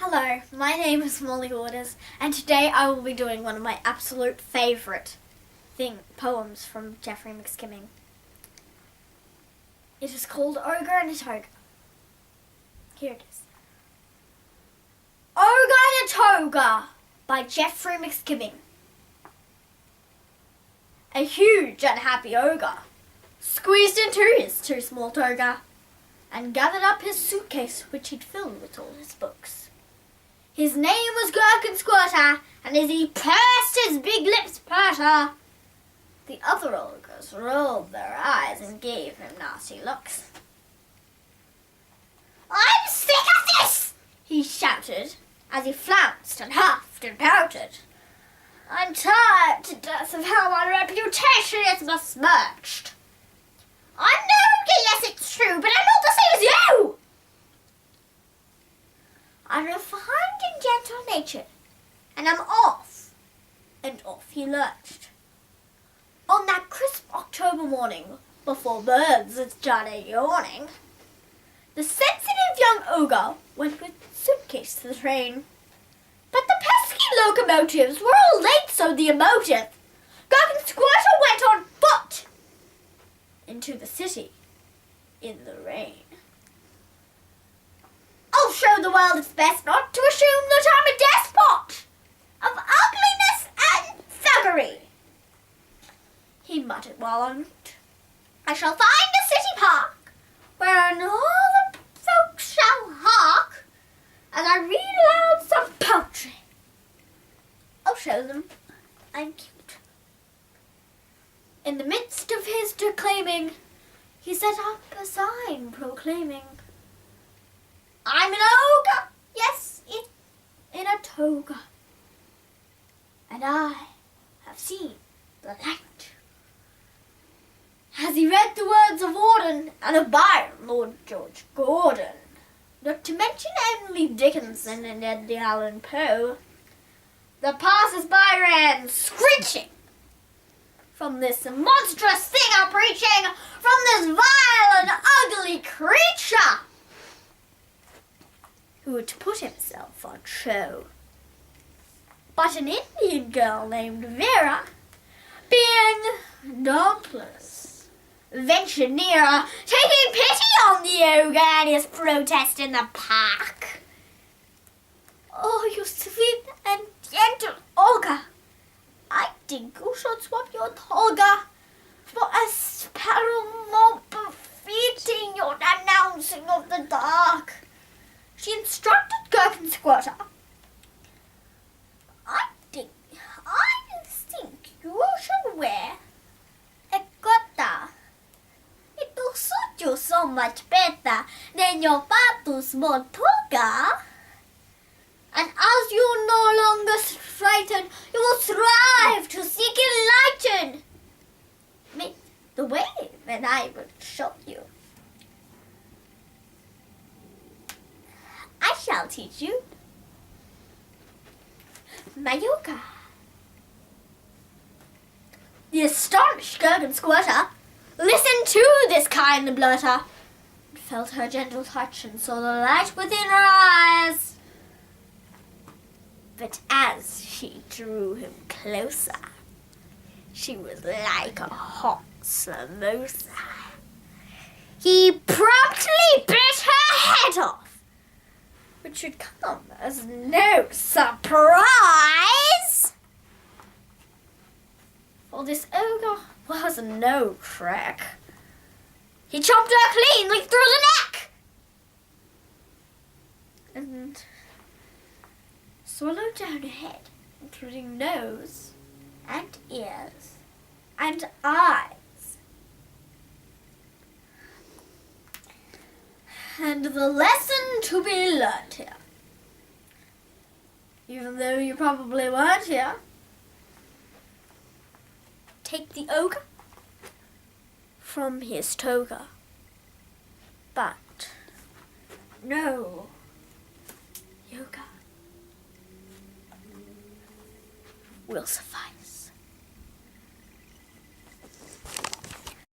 Hello, my name is Molly Orders, and today I will be doing one of my absolute favourite poems from Geoffrey McSkimming. It is called Ogre and a Toga. Here it is. Ogre and a Toga by Geoffrey McSkimming. A huge unhappy ogre squeezed into his too small toga and gathered up his suitcase, which he'd filled with all his books. His name was Squirter, and as he pursed his big lips purter, the other ogres rolled their eyes and gave him nasty looks. "I'm sick of this!" he shouted, as he flounced and huffed and pouted. "I'm tired to death of how my reputation is besmirched. I'm no ogre, yes it's true, but I'm not the same as you! I'm refined and gentle-natured, and I'm off." And off he lurched. On that crisp October morning, before birds had started yawning, the sensitive young ogre went with suitcase to the train. But the pesky locomotives were all late, so the emotive Squirter went on foot into the city in the rain. "I'll show the world it's best not to assume that I'm a despot of ugliness and thuggery," he muttered while on route. "I shall find a city park wherein all the folks shall hark as I read aloud some poetry. I'll show them I'm cute." In the midst of his declaiming, he set up a sign proclaiming, "I'm an ogre, yes, in a toga, and I have seen the light." As he read the words of Auden and of Byron, Lord George Gordon, not to mention Emily Dickinson and Edgar Allan Poe, the passers-by ran screeching from this monstrous thing I'm preaching, from this vile and ugly creature who had put himself on show. But an Indian girl named Vera, being dauntless, ventured nearer, taking pity on the ogre and his protest in the park. "Oh, you sweet and gentle ogre, I think you should swap your toga for a sparrow more befitting your announcing of the dark," she instructed Squirter. I think you should wear a gota. It will suit you so much better than your far too small toga. And as you're no longer frightened, you will strive to seek enlightened. The way that I will show you. I shall teach you my yoga." The astonished Squirter listened to this kind blurter, and felt her gentle touch and saw the light within her eyes. But as she drew him closer, she was like a hot samosa. He promptly bit her head off, which should come as no surprise, for this ogre was no trick. He chopped her cleanly through the neck and swallowed down her head, including nose and ears and eyes. And the lesson to be learned here, even though you probably weren't here: take the ogre from his toga, but no yoga will suffice.